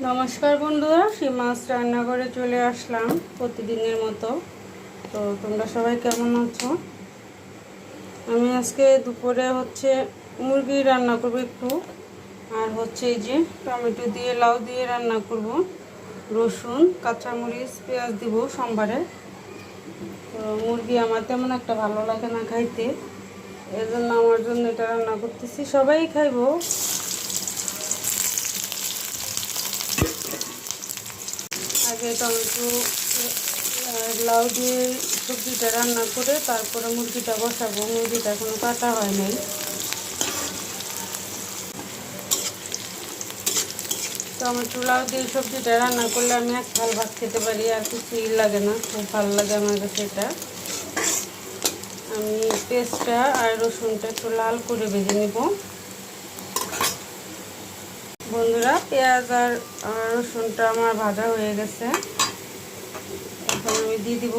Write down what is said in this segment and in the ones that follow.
নমস্কার বন্ধুরা, সীমাস রান্নাঘরে চলে আসলাম প্রতিদিনের মতো। তো তোমরা সবাই কেমন আছো? আমি আজকে দুপুরে মুরগি রান্না করব একটু, আর এই যে টমেটো দিয়ে লাউ দিয়ে রান্না করব, রসুন কাঁচামরিচ পেঁয়াজ দিব সোমবারে। তো মুরগি আমার তেমন একটা ভালো লাগে না খাইতে, এজন্য আমার জন্য এটা রান্না করতেছি। সবাই খাইবো। আগে টমেটো লাউ দিয়ে সবজিটা রান্না করে তারপরে মুরগিটা বসাবো। মুরগিটা এখনো কাটা হয় নাই। টমেটো লাউ দিয়ে সবজিটা রান্না করলে আমি এক থাল ভাত খেতে পারি, আর কিছুই লাগে না। খুব ভালো লাগে আমার কাছে এটা। আমি পেঁয়াজটা আর রসুনটা একটু লাল করে ভেজে নেব। বন্ধুরা, পেঁয়াজ আর রসুনটা আমার ভাজা হয়ে গেছে। এখন আমি দিয়ে দিব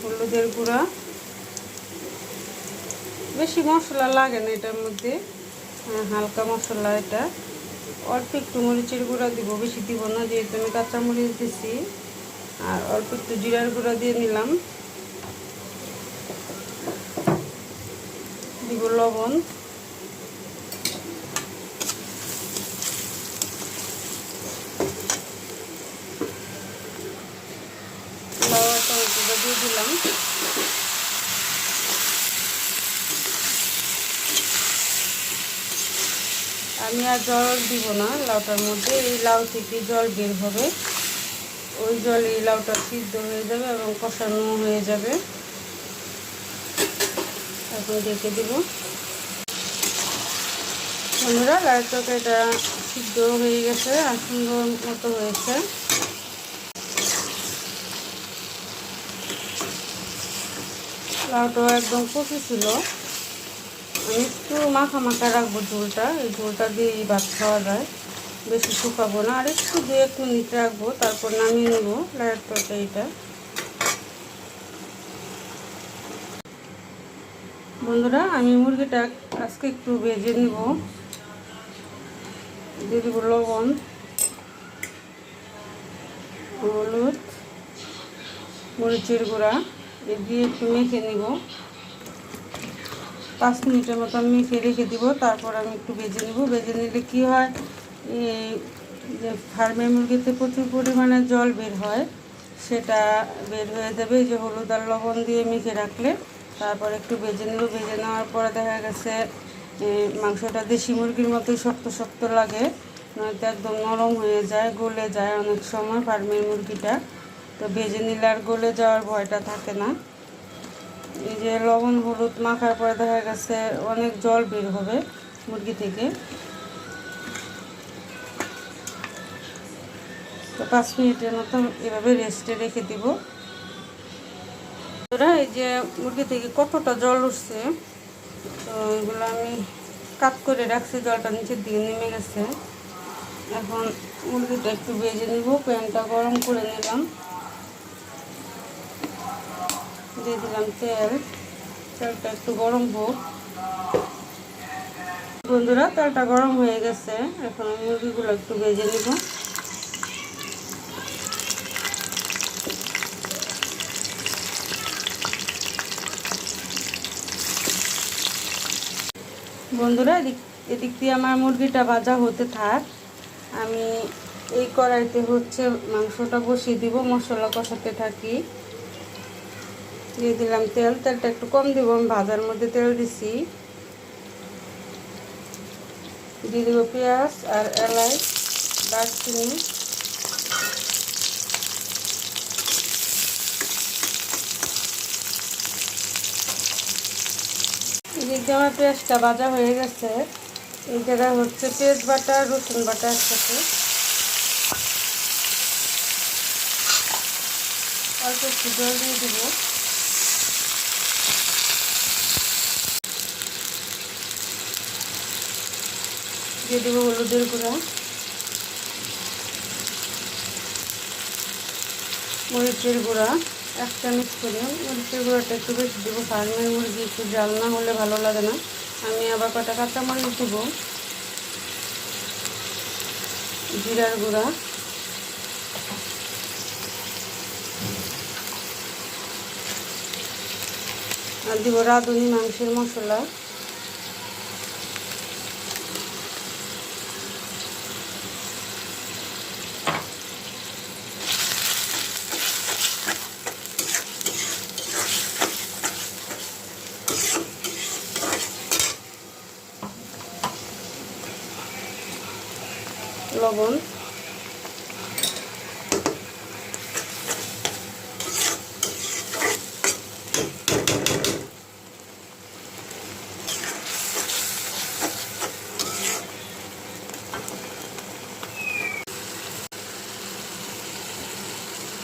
হলুদের গুঁড়া। বেশি মশলা লাগে না এটার মধ্যে, হালকা মশলা। এটা অল্প একটু মরিচের গুঁড়া দিব, বেশি দিব না, যেহেতু আমি কাঁচা মরিচ দিছি। আর অল্প একটু জিরার গুঁড়া দিয়ে নিলাম। দিব লবণ। লাউ আর টমেটোটা দিয়ে দিলাম। আমি আর জল দিব না লাউটার মধ্যে। এই লাউ থেকে জল বের হবে, ওই জলে এই লাউটা সিদ্ধ হয়ে যাবে এবং কষানো হয়ে যাবে। এখন ঢেকে দেব। বন্ধুরা, লাউ তরকারিটা সিদ্ধ হয়ে গেছে আর সুন্দর মতো হয়েছে। লাউটা একদম কচি ছিল। আমি একটু মাখা মাখা রাখবো ঝোলটা। এই ঝোলটা দিয়ে ভাত খাওয়া যায়, বেশি শুকাবো না। আর একটু 2-1 মিনিট রাখবো, তারপর নামিয়ে নেব লাউয়ের তরকারিটা। বন্ধুরা, আমি মুরগিটা আজকে একটু ভেজে নেব। দিয়ে দেবো লবণ, হলুদ, মরিচের গুঁড়া। এ দিয়ে একটু মেখে নেব। 5 মিনিটের মতো মেখে রেখে দিব। তারপর আমি একটু ভেজে নেব। ভেজে নিলে কী হয়, যে ফার্মের মুরগিতে প্রচুর পরিমাণে জল বের হয়, সেটা বের হয়ে যাবে। এই যে হলুদ আর লবণ দিয়ে মেখে রাখলে। তারপর একটু ভেজে নেব। ভেজে নেওয়ার পরে দেখা গেছে মাংসটা দেশি মুরগির মতোই শক্ত শক্ত লাগে, নয়তো একদম নরম হয়ে যায়, গলে যায় অনেক সময় ফার্মের মুরগিটা। তো ভেজে নিলে আর গলে যাওয়ার ভয়টা থাকে না। এই যে লবণ হলুদ মাখার পরে দেখা গেছে অনেক জল বের হবে মুরগি থেকে। তো 5 মিনিটের মতো এভাবে রেস্টে রেখে দিব। এই যে মুরগি থেকে কতটা জল উঠছে, তো এগুলো আমি কাট করে রাখছি, জলটা নিচের দিকে নেমে গেছে। এখন মুরগিটা একটু ভেজে নিব। প্যানটা গরম করে নিলাম, দিয়ে দিলাম তেলটা একটু গরম হোক। বন্ধুরা, তেলটা গরম হয়ে গেছে। এখন আমি মুরগিগুলো একটু ভেজে নিব। বন্ধুরা, এদিক দিয়ে আমার মুরগিটা ভাজা হতে থাক। আমি এই কড়াইতে মাংসটা বসিয়ে দিব, মশলা কষাতে থাকি। দিয়ে দিলাম তেলটা একটু কম দিব, আমি ভাজার মধ্যে তেল দিছি। দিয়ে দেবো পেঁয়াজ আর এলাচ, দারচিনি। এদিকে আমার পেঁয়াজটা ভাজা হয়ে গেছে। এই জায়গায় পেঁয়াজ বাটা রসুন বাটা একসাথে। অল্প একটু জল দিয়ে দেবো। দিয়ে দেবো হলুদের গুঁড়া, মরিচের গুঁড়া 1 চামচ করে। মরিচের গুঁড়াটা একটু বেশি দেবো, ফার্মের মুরগি একটু জাল না হলে ভালো লাগে না। আমি আবার কটা কাঁচামরিচ দেবো। জিরার গুঁড়া, আর দিব রাঁধুনি মাংসের মশলা, লবণ,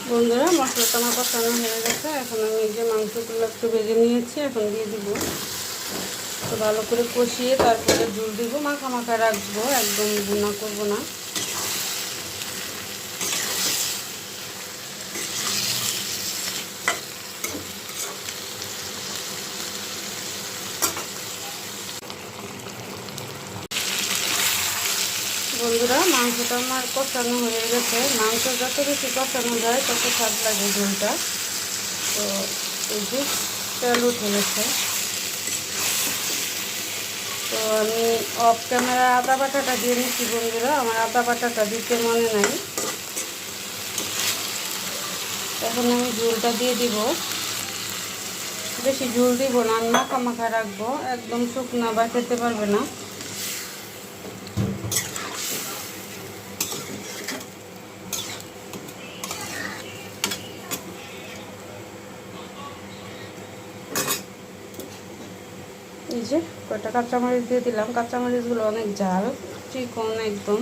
বন্ধুরা মশলাটা আমার কষানো হয়ে গেছে। এখন আমি এই যে মাংসগুলো একটু ভেজে নিয়েছি, এখন দিয়ে দিব। তো ভালো করে কষিয়ে তারপরে ঝোল দিব, মাখা মাখা রাখবো, একদম ভুনা করবো না। বন্ধুরা মাংসটা আমার কষানো হয়ে গেছে। মাংস যত বেশি কষানো যায় তত স্বাদ লাগে ঝোলটা। তো এই যে তেল উঠে গেছে। তো আমি অফ ক্যামেরা আদা বাটাটা দিয়ে নিচ্ছি বন্ধুরা, আমার আদা বাটাটা দিতে মনে নাই। এখন আমি ঝোলটা দিয়ে দিব। বেশি ঝোল দিব না, মাখা মাখা রাখবো, একদম শুকনা বা খেতে পারবে না। এই যে কয়টা কাঁচামরিচ দিয়ে দিলাম, কাঁচামরিচগুলো অনেক ঝাল, চিকন একদম।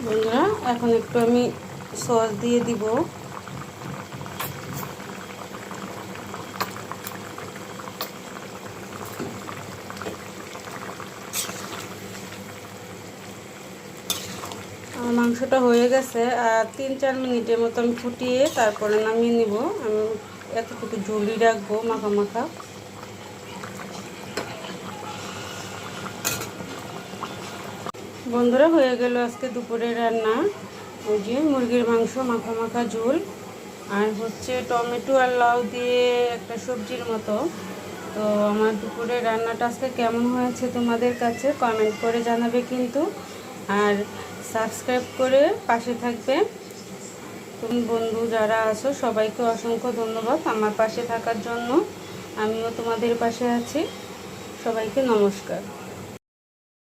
বন্ধুরা এখন একটু আমি সস দিয়ে দিব। মাংসটা হয়ে গেছে, আর 3-4 মিনিটের মতো আমি ফুটিয়ে তারপরে নামিয়ে নিব। আমি এতটুকু ঝুলি রাখবো মাখা মাখা। বন্ধুরা হয়ে গেল আজকে দুপুরের রান্না। ওই যে মুরগির মাংস মাখা মাখা ঝোল, আর হচ্ছে টমেটো আর লাউ দিয়ে একটা সবজির মতো। তো আমার দুপুরের রান্নাটা আজকে কেমন হয়েছে তোমাদের কাছে কমেন্ট করে জানাবে কিন্তু, আর সাবস্ক্রাইব করে পাশে থাকবে। তুমি বন্ধু যারা আছো সবাইকে অসংখ্য ধন্যবাদ আমার পাশে থাকার জন্য। আমিও তোমাদের পাশে আছি। সবাইকে নমস্কার।